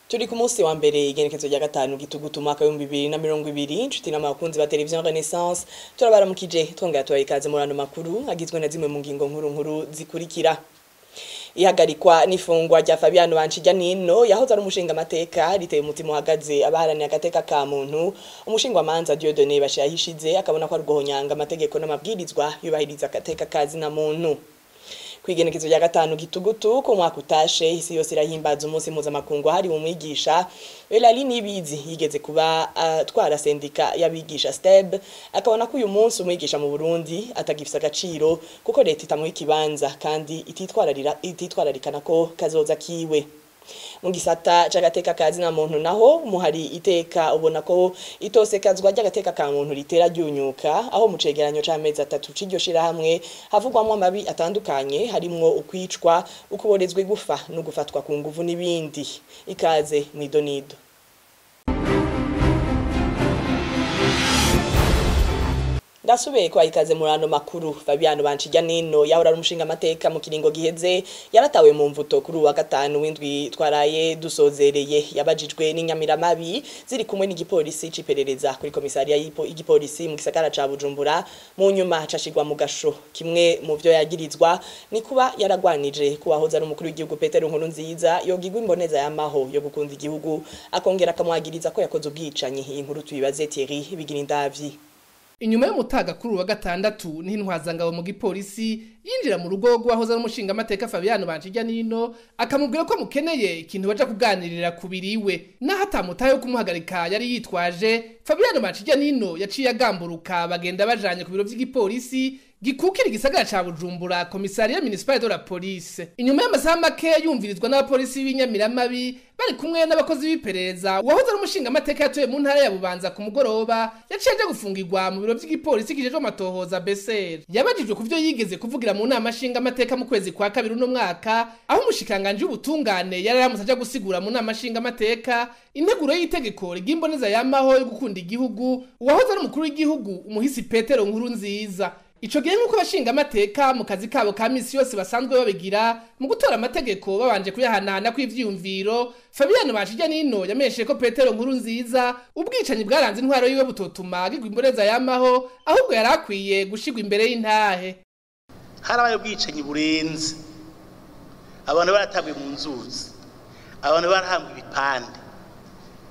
Turi ku munsi wa mbere igenekezo rya gatanu gitugutu mwaka wa 2020 inshuti n'abakunzi ba televiziyo Renaissance turabaramukije twongera tubaye ikaze muri ano makuru agizwe na zimwe mu ngingo nkuru zikurikira. Ihagarikwa n'ifungwa rya Fabiano Banshijyanino yahoze ari umushinga amateka riteye umutima uhagaze abaharaniye agateka ka muntu umushingwa manza Dieudonné Bashahishize akabona ko ari guhonyanga amategeko n'amabwirizwa yubahiriza agateka kazi na muntu. Kwigenekezo rya gatanu gitugutu ko mwaka utashe isi yose irahimbaza umunsi mpuzamakungu hari umwigisha Elali Nibizi yigeze kuba twara sendika y'abigisha STEB akabona ko uyu munsi umwigisha mu Burundi atagifisa agaciro kuko leta itamuha ikibanza kandi ititwararikana ko kazoza kiwe. Mu gisata c'agateka kazi na muntu naho muhari iteka ubona ko itosekazwa ry'agateka ka muntu ritera ryunyuka aho mu cegeranyo c'amezi 3 c'iryo shirahamwe havugwamwo amabi atandukanye harimwo ukwicwa ukuborezwe gufa no gufatwa ku nguvu n'ibindi. Ikaze mwidonido. Ndasubiye kwa ikaze murano makuru. Fabiano Banshijyanino yahora ari umushinga amateka mu kiringo giheze yaratawe mu mvuto kuri wa gatanu w'indwi twaraye dusozereye yabajijwe n'inyamiramabi ziri kumwe n'igipolisi ciperereza kuri komisariya y'igipolisi mu gisagara ca Bujumbura mu nyuma cashigwa mu gasho. Kimwe mu vyo yagirizwa ni kuba yaragwanije kuwahoza ari umukuru w'igihugu Petero Nkurunziza yogigwa imboneza y'amaho yo gukunda igihugu akongera akamwagiriza ko yakoze ubwicanyi. Iyi nkuru tuyibaze Thierry Bigirindavyi. Inyuma y'umutaga kuri wa gatandatu n'intwazangabo mu gipolisi yinjira mu rugo rwahoza n'umushinga amateka Fabiano Banshijyanino akamubwira ko mukeneye ikintu baje kuganirira kubiriwe naho atamutaye yo kumuhagarika yari yitwaje. Fabiano Banshijyanino yaciye agamburuka bagenda bajanye ku biro by'igipolisi gikukira igisagara ca Bujumbura komisariya municipale de la police. Inyuma y'amasaha make yumvirizwa n'abapolisi b'inyamiramabi bari kumwe n'abakozi b'iperereza wahoze ari umushinga amateka yatoye mu ntara ya Bubanza ku mugoroba yaciye aje gufungirwa mu biro by'igipolisi kijeje amatohoza BSR. Yabajijwe kuvyo yigeze kuvugira mu nama nshinga amateka mu kwezi kwa kabiri no mwaka aho umushikanganje ubutungane yari yamusaje gusigura mu nama nshinga amateka integuro y'itegeko rigimboneza yamaho yo gukunda igihugu wahoze ari umukuru w'igihugu umuhisi Petero Nkurunziza. Ico gihe nkuko bashinga amateka mu kazi kabo ka misi yose basanzwe babigira mu gutora amategeko babanje kuyahanahana kw'ivyumviro, Fabiano Banshijyanino yameshe ko Petero Nkurunziza ubwicanyi bwaranze intwaro yiwe butotuma agirwa imboneza yamaho ahubwo yarakwiye gushigwa imbere y'intahe. Harabaye ubwicanyi burenze, abantu baratabwe mu nzuzi, abantu barahambwa ibipande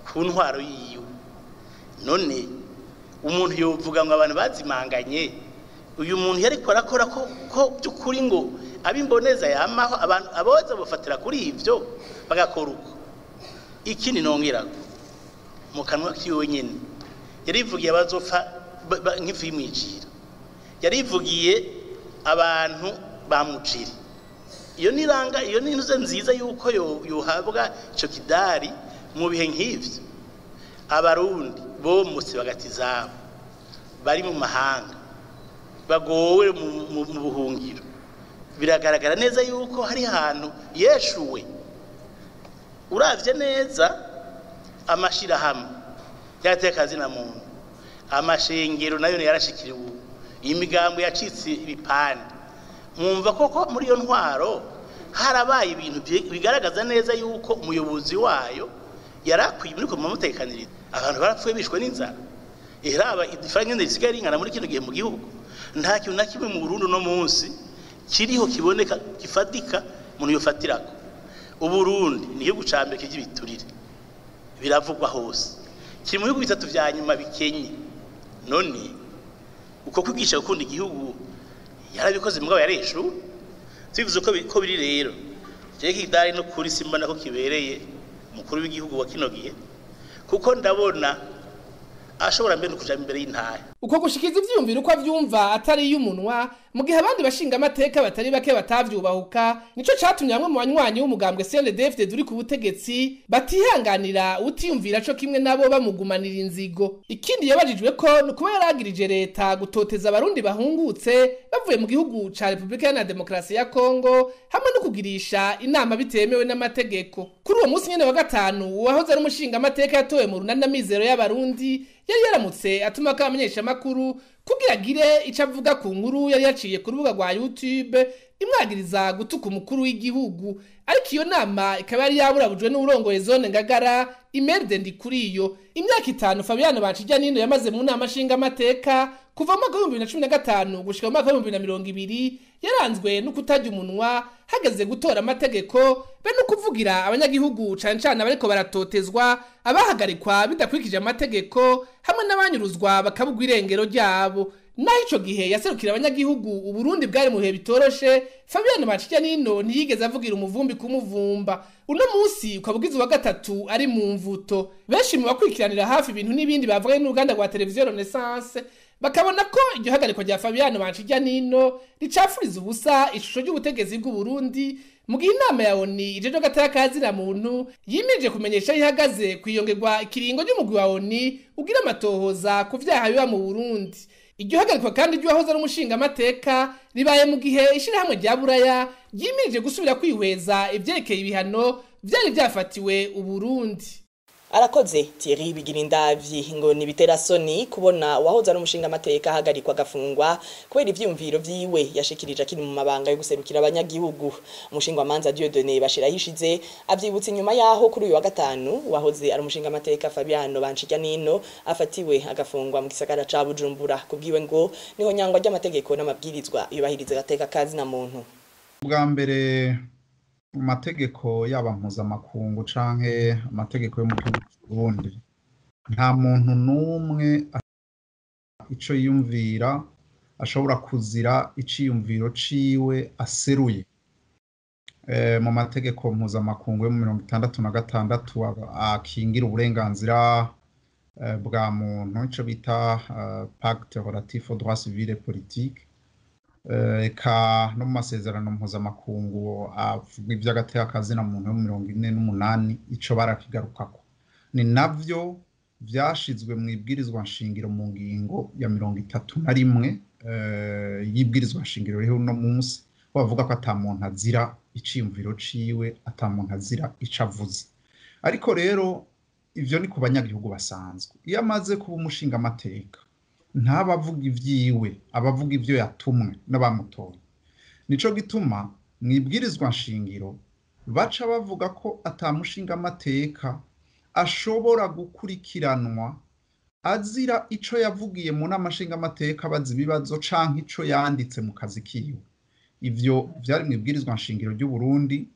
ku ntwaro yiwe. None umuntu yovuga ngo abantu bazimanganye, uyu muntu yari korakora ko byukuri ngo abimboneza yamaho abantu aboza bafatira kuri ivyo bagakora uko. Ikindi nongera mu kanwa kiwe nyene yarivugiye abazopfa nk'ivimwijira, yarivugiye abantu bamuciri. Iyo niranga iyo ninuze nziza yuko yohabwa ico kidari mu bihe nk'ivyo. Abarundi bo musi bagatizabo bari mu mahanga bagowe mu buhungiro biragaragara neza yuko hari hantu yeshuwe. Uravye neza amashirahamwe yatekazi na muntu amashengero nayo yarashikiriwe imigambo yacitse ibipande. Mwumva koko muri iyo ntwaro harabaye ibintu bigaragaza neza yuko umuyobozi wayo yarakwiye muri ko mutekaniriza. Abantu barapfuye bishwe n'inzara iraba idifaranga ndisigaye ingana muri kino gihe mu gihugu. Nta kintu na kimwe mu Burundi no munsi kiriho kiboneka gifatika umuntu yofatirako. Uburundi ni igihugu ca mbere cy'ibiturire biravugwa hose, kiri mu bihugu bitatu vya nyuma bikenye. None uko kwigisha gukunda igihugu yarabikoze mugabo yareshu sivuze ko biri rero je kidari no kuri simba nako kibereye umukuru w'igihugu wa kino gihe kuko ndabona ashobora mbere kuja imbere y'intahe. Uko gushikiza ivyumviro uko avyumva atari y'umunwa mu gihe abandi bashinga amateka batari bake batavyubahuka nico catumye bamwe mu banywanyi w'umugambwe CNDD-FDD uri ku butegetsi batihanganira utiyumvira co kimwe nabo bamugumanira inzigo. Ikindi yabajijwe ko nukuba yaragirije leta gutoteza abarundi bahungutse bavuye mu gihugu ca Republika ya Demokarasi ya Kongo hamwe no kugirisha inama bitemewe n'amategeko. Kuri uwo munsi nyene wa gatanu wahoze ari umushinga amateka yatowe mu runana mizero y'abarundi yari yaramutse atuma akamenyesha makuru kugira agire ico avuga ku nkuru yari yaciye ku rubuga rwa YouTube imwagiriza gutuka umukuru w'igihugu, ariko iyo nama ikaba yari yaburabujwe n'urongoye zone Ngagara Imerde Ndikuriyo. Imyaka 5 Fabiano Banshijyanino yamaze mu nama nshinga amateka kuva mu 2015 gushika mu 2020 yaranzwe no kutajya umunwa hageze gutora amategeko be no kuvugira abanyagihugu cane cane abariko baratotezwa, abahagarikwa bidakurikije amategeko hamwe n'abanyuruzwa bakabugwa irengero ryabo. Naho ico gihe yaserukira abanyagihugu Uburundi bwari mu bihe bitoroshe, Fabiano Banshijyanino ntiyigeze avugira umuvumbi kumuvumba. Uno munsi ukabugize wa gatatu ari mu mvuto. Benshi mu bakurikiranira hafi ibintu n'ibindi bavuga n'uruganda rwa televiziyo Renaissance bakabona ko iryo hagarikwa rya Fabiano Banshijyanino ricafuriza ubusa ishusho ry'ubutegetsi bw'u Burundi, mu gihe inama ya ONU ijeje gataya kazira muntu yimirije kumenyesha ihagaze kwiyongerwa ikiringo ry'umugwi wa ONU ugira amatohoza ku vyaha biba mu Burundi. Iryo hagarikwa kandi ry'uwahoze ari umushinga amateka ribaye mu gihe ishirahamwe rya Buraya ryimirije gusubira kwihweza ivyerekeye ibihano vyari vyafatiwe u Burundi. Arakoze Thierry Bigirindavyi. Ngo ni biterasoni kubona wahoza ari umushinga amateka hagarikwa gafungwa kubera ivyumviro vyiwe yashikirije akiri mu mabanga yo guserukira abanyagihugu. Umushinga manza Dieudonné Bashirahishize avyibutse inyuma yaho kuri uyu wa gatanu wahoze ari umushinga amateka Fabiano Banshijyanino afatiwe agafungwa mu gisagara ca Bujumbura. Kubwiwe ngo niho nyangwa ry'amategeko n'amabwirizwa yubahiriza gateka kazi na muntu. Bwa mbere mu mategeko yaba mpuzamakungu canke amategeko yo mu gihugu cy'u Burundi nta muntu n'umwe ico yumvira ashobora kuzira iciyumviro ciwe aseruye. Mu mategeko mpuzamakungu yo mu 1966 akingira uburenganzira bwa muntu ico bita Pacte relatif aux droits civils et politiques, eka no mu masezerano mpuzamakungu avuga ivy'agateka kazina muntu yo 48 ico barakigarukako. Ni navyo vyashizwe mu ibwirizwa nshingiro mu ngingo ya 31 y'ibwirizwa nshingiro rero no munsi bavuga ko ata muntu azira iciyumviro ciwe, ata muntu azira ico avuze. Ariko rero ivyo ni ku banyagihugu basanzwe. Iyo amaze kuba umushinga amateka ntabavuga ivyiwe, abavuga ivyo yatumwe n'abamutoye. Nico gituma mwibwirizwa nshingiro baca bavuga ko atamushinga amateka ashobora gukurikiranwa azira ico yavugiye mu namashinga amateka bazi bibazo canke ico yanditse mu kazi kiwe. Ivyo vyari mwibwirizwa nshingiro ry'u Burundi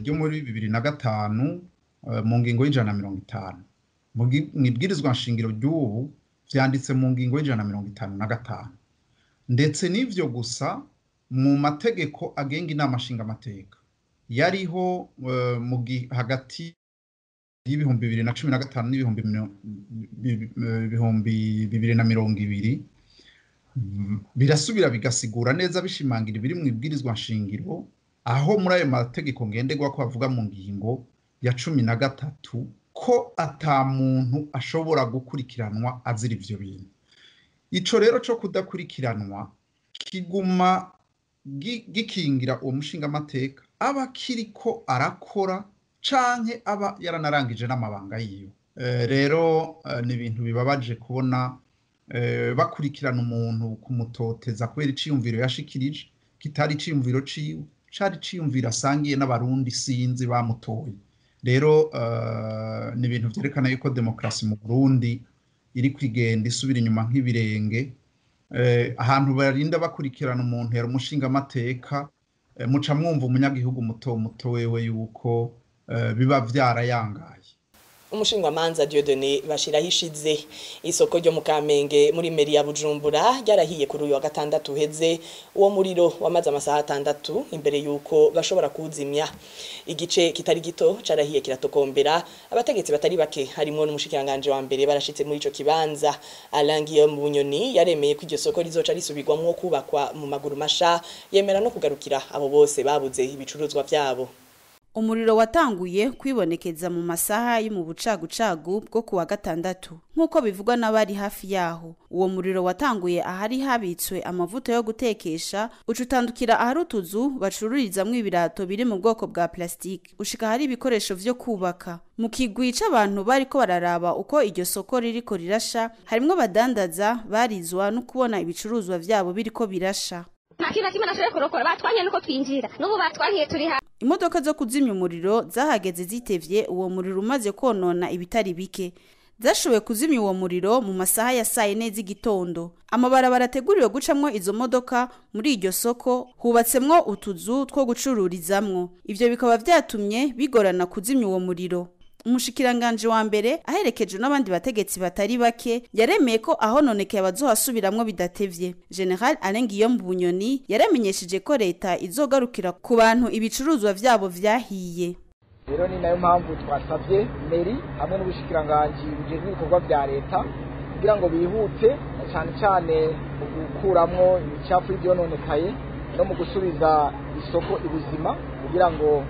ryo muri 2005 mu ngingo y'150. Mwibwirizwa nshingiro ry'ubu vyanditse mu ngingo y'155. Ndetse n'ivyo gusa mu mategeko agenga inama nshinga amateka yariho hagati y'ibihumbi 2015 n'ibihumbi 2020 birasubira bigasigura neza bishimangira ibiri mu ibwirizwa nshingiro, aho muri ayo mategeko ngenderwa ko avuga mu ngingo ya 13 ko ata muntu ashobora gukurikiranwa azira ivyo bintu. Ico rero cyo kudakurikiranwa kiguma gikingira uwo mushinga amateka aba kiriko arakora canke aba yaranarangije n'amabanga yiwe. Rero ni ibintu bibabaje kubona bakurikirana umuntu kumutoteza kubera iciyumviro yashikirije kitari iciyumviro ciwe, cari iciyumviro asangiye n'abarundi sinzi bamutoye. Rero ni ibintu vyerekana yuko demokrasi mu Burundi iri kwigenda isubira inyuma nk'ibirenge. Ahantu barinda bakurikirana umuntu yari umushinga amateka muca mwumva umunyagihugu muto wewe yuko biba vyarayangaye. Umushingwamanza Dieudonné Bashirahishize. Isoko ryo mu Kamenge muri meri ya Bujumbura ryarahiye kuri uyu wa gatandatu uheze. Uwo muriro wamaze amasaha 6 imbere yuko bashobora kuzimya. Igice kitari gito carahiye kiratokombera. Abategetsi batari bake harimo n'umushikiranganje wa mbere barashitse muri ico kibanza. Alangiye mu Bunyoni yaremeye ko iryo soko rizoca risubirwamwo kubakwa mu maguru masha, yemera no kugarukira abo bose babuze ibicuruzwa vyabo. Umuriro watanguye kwibonekeza mu masaha yo mu bucagucagu bwo kuwa gatandatu nk'uko bivugwa n'abari hafi yaho. Uwo muriro watanguye ahari habitswe amavuta yo gutekesha ucutandukira ahari utuzu bacururizamwo ibirato biri mu bwoko bwa plastike ushika hari ibikoresho vyo kubaka. Mu kigwi c'abantu bariko bararaba uko iryo soko ririko rirasha harimwo abadandaza barizwa no kubona ibicuruzwa vyabo biriko birasha. Nakina nashoboye kurokora batwanye nuko twinjira n'ubu batwankiye turi ha. Imodoka zo kuzimya umuriro zahageze zitevye uwo muriro umaze konona ibitari bike. Zashoboye kuzimya uwo muriro mu masaha ya saa 4 z'igitondo. Amabarabara ateguriwe gucamwo izo modoka muri iryo soko hubatsemwo utuzu two gucururizamwo. Ivyo bikaba vyatumye bigorana kuzimya uwo muriro. Umushikiranganje wa mbere aherekeje n'abandi bategetsi batari bake yaremeye ko ahononekeye abazohasubiramwo bidatevye. General Alengiyom Bunyoni yaramenyesheje ko leta izogarukira ku bantu ibicuruzwa vyabo vyahiye. Rero ni nayo mpamvu twasavye meri hamwe n'ubushikiranganje bujejwe ibikorwa vya leta kugira ngo bihute cyane gukuramwo imicafu y'ivyononekaye no mu gusubiza isoko ibuzima kugira ngo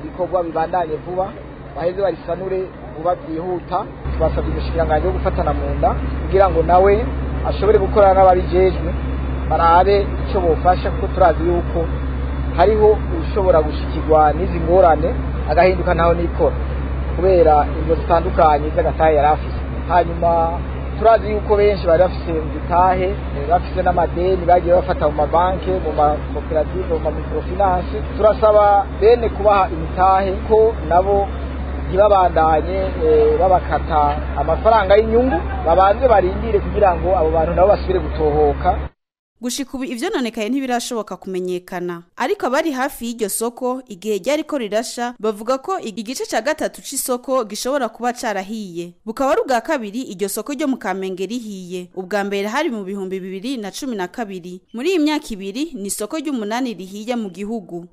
ibikorwa bibandanye vuba baheze barisanure vuba byihuta. Twasabye umushikiranganje wo gufatana mu nda kugira ngo nawe ashobore gukorana n'ababijejwe barabe ico bofasha kuko turazi yuko hariho ushobora gushikirwa n'izi ngorane agahinduka naho nikora kubera ingo zitandukanye z'agatahe yarafise. Hanyuma turazi yuko benshi bari bafise ibitahe bafise n'amadeni bagiye bafata mu mabanke mu makoperative mu microfinance. Turasaba bene kubaha imitahe ko nabo ntibabandanye babakata amafaranga y'inyungu babanze barindire kugira ngo abo bantu nabo basubire gutohoka. Gushika ubu ivyononekaye ntibirashoboka kumenyekana, ariko abari hafi y'iryo soko igihe ryariko rirasha bavuga ko igice ca gatatu c'isoko gishobora kuba carahiye. Bukaba ari ubwa kabiri iryo soko ryo mu Kamenge rihiye. Ubwa mbere hari mu 2012. Muri iyi myaka ibiri ni isoko ry'umunani rihiye mu gihugu.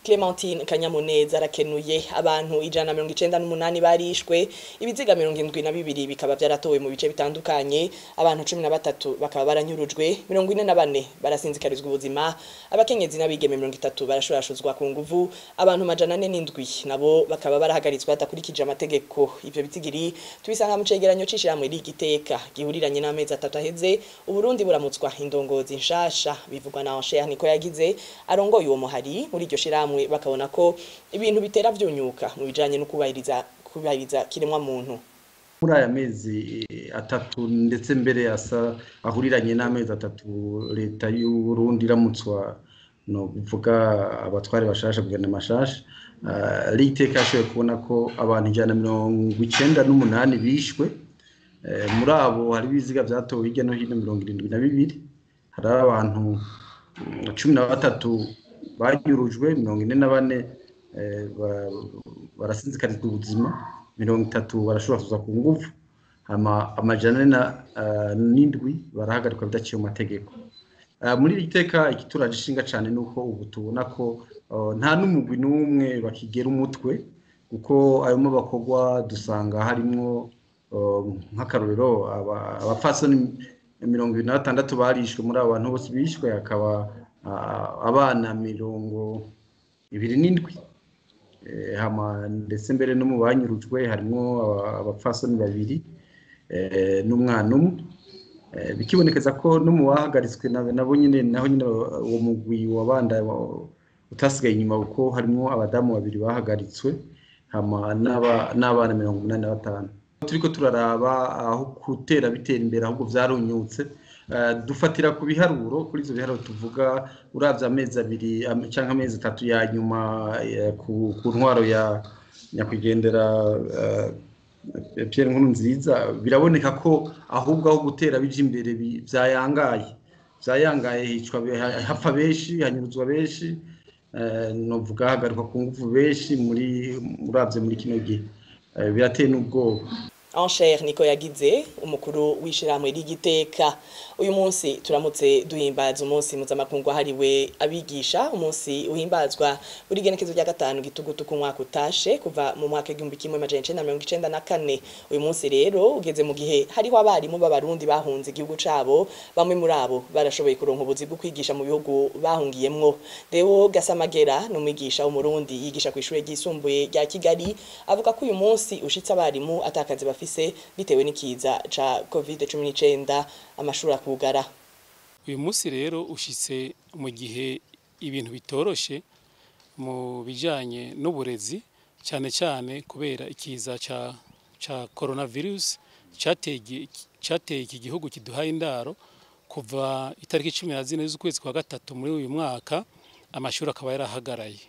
Clementine Kanyamuneza arakenuye abantu 198 barishwe, ibiziga 72 bikaba byaratowe mu bice bitandukanye, abantu 13 bakaba baranyurujwe, 44 barasinzikarizwa ubuzima, abakenyezi n'abigeme 30 barashurashuzwa ku nguvu, abantu 407 nabo bakaba barahagaritswe batakurikije amategeko. Ivyo bitigiri tubisanga mu cegeranyo cishiramwe rigiteka gihuriranye n'amezi 3 aheze. Uburundi buramutswa indongozi nshasha bivugwa na Ancher niko yagize arongoye uwo muhari muri iryo shiramwe bakabona ko ibintu bitera vyunyuka mu bijanye no kubahiriza kiremwa muntu. Muri aya mezi 3 ndetse mbere asa ahuriranye n'amezi 3 leta y'u Burundi iramutswa no bivuga abatware bashasha kugenda mashasha liteka ashoye kubona ko abantu 198 bishwe. Muri abo hari biziga byatowe hirya no hino 72, hari abantu 13 banyurujwe, 44 barasinzikarizwa ubuzima, 30 barashurashuzwa ku nguvu, amajana 7 barahagarikwa bidaciye mu mategeko. Muri liteka ikituragishinga cyane nuko ubu tubona ko nta n'umugwi n'umwe bakigera umutwe kuko ayo mabakogwa dusanga harimo nk'akarorero abafasoni 26 barishwe. Muri abantu bose bishwe akaba abana 27 hama ndetse mbere no mu banyurujwe harimo abapfasoni 2 n'umwana umwe. Bikibonekeza ko no mu bahagaritswe nabo nyine naho nyine uwo mugwi wabanda utasigaye inyuma kuko harimo abadamu 2 bahagaritswe hama n'abana 85. Turiko turaraba aho kutera bitera imbere ahubwo vyarunyutse. Dufatira ku biharuro, kuri izo biharuro tuvuga uravye amezi 2 canke amezi 3 ya nyuma ku ntwaro ya nyakwigendera Pierre Nkurunziza, biraboneka ko ahubwo aho gutera bije imbere vyayangaye hicwa hapfa benshi, hanyuruzwa benshi, novuga hagaruka ku nguvu benshi uravye muri kino gihe birateye n'ubwoba. Encher niko yagize umukuru w'ishiramwe ry'igiteka. Uyu munsi turamutse duhimbaza umunsi mpuzamakungu hariwe abigisha, umunsi uhimbazwa buri genekezo rya gatanu gitugutu ku mwaka utashe kuva mu mwaka 1994. Uyu munsi rero ugeze mu gihe hariho abarimu b'abarundi bahunze igihugu cabo, bamwe muri abo barashoboye kuronka ubuzi bwo kwigisha mu bihugu bahungiyemwo. Deo Gasamagera n'umwigisha w'umurundi yigisha ku ishure ryisumbuye rya Kigali, avuga ko uyu munsi ushitse abarimu atakazi bafise bitewe n'ikiza ca COVID-19 amashuri akugara. Uyu munsi rero ushitse mu gihe ibintu bitoroshe mu bijanye n'uburezi, cyane cyane kubera ikiza ca coronavirus cateye iki gihugu kiduhaye indaro. Kuva itariki 14 z'ukwezi kwa gatatu muri uyu mwaka amashuri akaba yarahagaraye.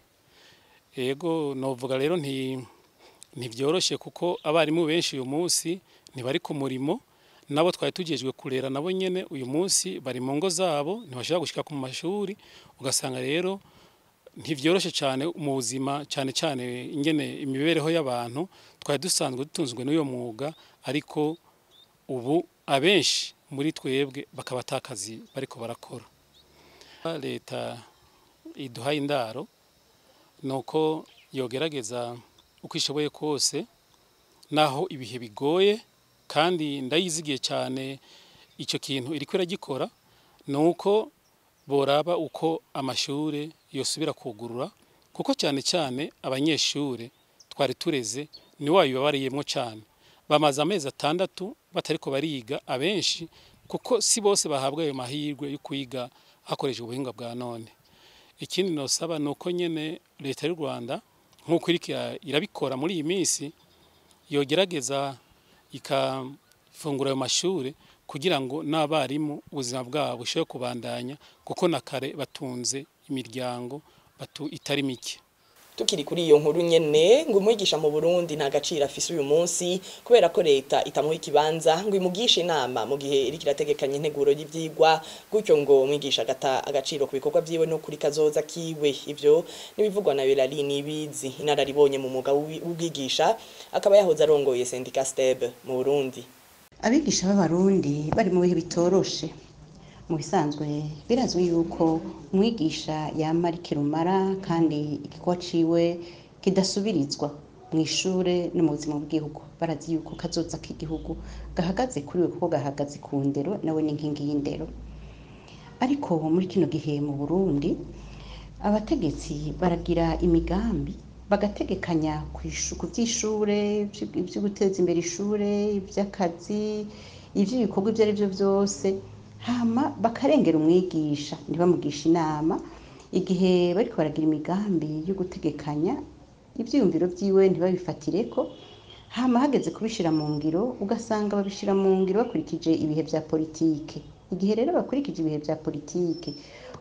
Yego novuga rero ntivyoroshe kuko abarimu benshi uyu munsi ntibari ku murimo, nabo twari tugejwe kurera nabo nyene uyu munsi bari mu ngo zabo ntibashaka gushika ku mashuri. Ugasanga rero ntivyoroshe cyane mu buzima, cyane cyane ingene imibereho y'abantu twari dusanzwe dutunzwe n'uyo mwuga, ariko ubu abenshi muri twebwe bakaba atakazi bariko barakora. Leta iduhaye indaro nuko yogerageza uko ishoboye kose, naho ibihe bigoye, kandi ndayizigiye cyane icyo kintu iriko iragikora, nuko boraba uko amashure yosubira kugurura, kuko cyane cyane abanyeshure twari tureze ni wabibabariyemo cyane. Bamaze amezi 6 batariko bariga abenshi, kuko si bose bahabwa ayo mahirwe yo kwiga hakoreshejwe ubuhinga bwa none. Ikindi nosaba nuko nyene leta y'u Rwanda nkuko irabikora muri iyi minsi, yogerageza ikafungura ayo mashure kugira ngo n'abarimu ubuzima bwabo bushoboye kubandanya, kuko na kare batunze imiryango itari mike. Tukiri kuri iyo nkuru nyene, ngo umwigisha mu Burundi nta gaciro afise uyu munsi kubera ko leta itamuha ikibanza ngo imugishe inama mu gihe iri kirategekanya integuro y'ivyigwa, gutyo ngo umwigisha agata agaciro ku bikorwa vyiwe no kuri kazoza kiwe. Ivyo nibivugwa na Berali Nibizi, inararibonye mu mwuga w'ubwigisha, akaba yahoze arongoye Sendika STEB mu Burundi. Abigisha b'abarundi bari mu bihe bitoroshe. Mu bisanzwe birazwi yuko umwigisha yamara kirumara kandi igikorwa ciwe kidasubirizwa mu ishure no mu buzima bw'igihugu. Barazi yuko kazoza k'igihugu gahagaze kuri we, kuko gahagaze ku ndero, nawe n'inkingi y'indero. Ariko muri kino gihe mu Burundi abategetsi baragira imigambi, bagategekanya ku by'ishure, ibyo guteza imbere ishure, iby'akazi, iby'ibikorwa ibyo ari byo byose, hama bakarengera umwigisha ntibamugisha inama. Igihe bariko baragira imigambi yo gutegekanya ivyiyumviro vyiwe ntibabifatireko, hama hageze kubishira mu ngiro ugasanga babishira mu ngiro bakurikije ibihe vya politike. Igihe rero bakurikije ibihe vya politike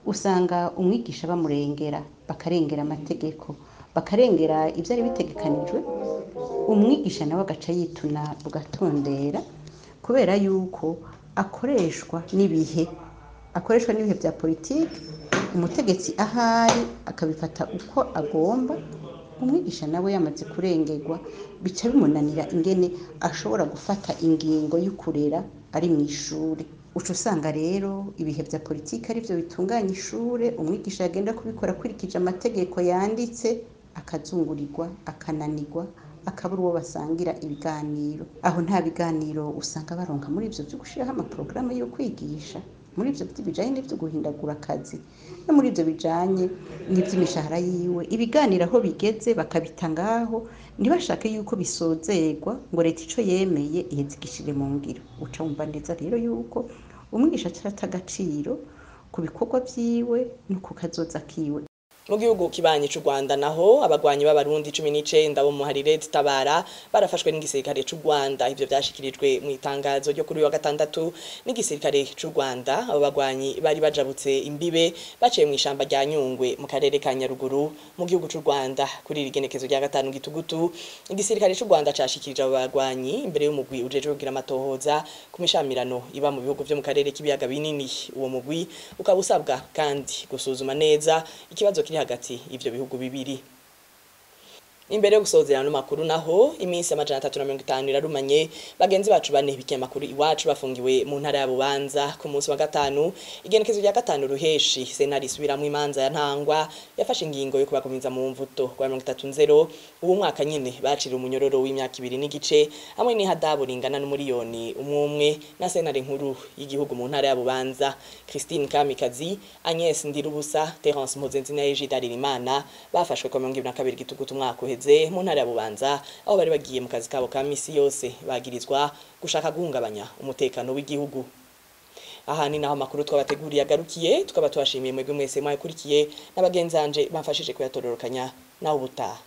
usanga umwigisha bamurengera, bakarengera amategeko, bakarengera ivyo ari bitegekanijwe. Umwigisha nawe agaca yituna bugatondera, kubera yuko akoreshwa n'ibihe vya politike. Umutegetsi ahari akabifata uko agomba, umwigisha nawe yamaze kurengerwa bica bimunanira ingene ashobora gufata ingingo y'ukurera ari mu ishure. Uca usanga rero ibihe vya politike ari byo bitunganya ishure, umwigisha yagenda kubikora akurikije amategeko yanditse, akazungurirwa, akananirwa, akabura uwo basangira ibiganiro. Aho nta biganiro usanga baronka muri ivyo byo gushiraho amaprograme yo kwigisha, muri ivyo bijanye n'ivyo guhindagura akazi, no muri ivyo bijanye n'ivy'imishahara yiwe. Ibiganiro aho bigeze bakabita ngaho, ntibashake yuko bisozerwa ngo leta ico yemeye ihezigishire mu ngiro. Uca wumva neza rero yuko umwigisha acarata agaciro ku bikorwa vyiwe no ku kazoza kiwe. Mu gihugu kibanyi c'u Rwanda naho abagwanyi b'abarundi 19 bo mu Harire Tabara barafashwe n'igisirikare c'u Rwanda. Ivyo byashikirijwe mu itangazo ryo kuri wa gatandatu n'igisirikare c'u Rwanda. Abo bagwanyi bari bajabutse imbibe baciye mu ishamba rya Nyungwe mu karere ka Nyaruguru mu gihugu c'u Rwanda. Kuri rigenekezo rya gatanu gitugutu igisirikare c'u Rwanda cashikirije abo bagwanyi imbere y'umugwi ujeje kugira amatohoza ku mishamirano iba mu bihugu vyo mu karere k'ibiyaga binini. Uwo mugwi ukaba usabwa kandi gusuzuma neza ikibazo hagati ivyo bihugu bibiri. Imbere yo gusozerana makuru naho iminsi amajana 350 irarumanye bagenzi bacu bane bikiye makuru iwacu bafungiwe mu ntara ya Bubanza ku munsi wa gatanu igenekezo rya gatanu ruheshi senari subiramwe imanza ya ntangwa yafashe ingingo yo kubakomiza mu mvuto kwa 30 uwo mwaka nyine bacira umunyororo w'imyaka 2 n'igice hamwe ni hadabu ringana n'umuriyoni umwe na senari nkuru y'igihugu mu ntara ya Bubanza Christine Kamikazi Agnes Ndirubusa Terence Mpozenzi na Egide Aririmana bafashwe kwa 2022 gitugutu mwaka mu ntara ya Bubanza aho bari bagiye mu kazi kabo ka misi yose bagirizwa gushaka guhungabanya umutekano w'igihugu. Aha ni naho makuru twabateguriye agarukiye tukaba twashimiye mwebwe mwese mwakurikiye n'abagenzanje bamfashije kuyatororokanya naho ubutaha.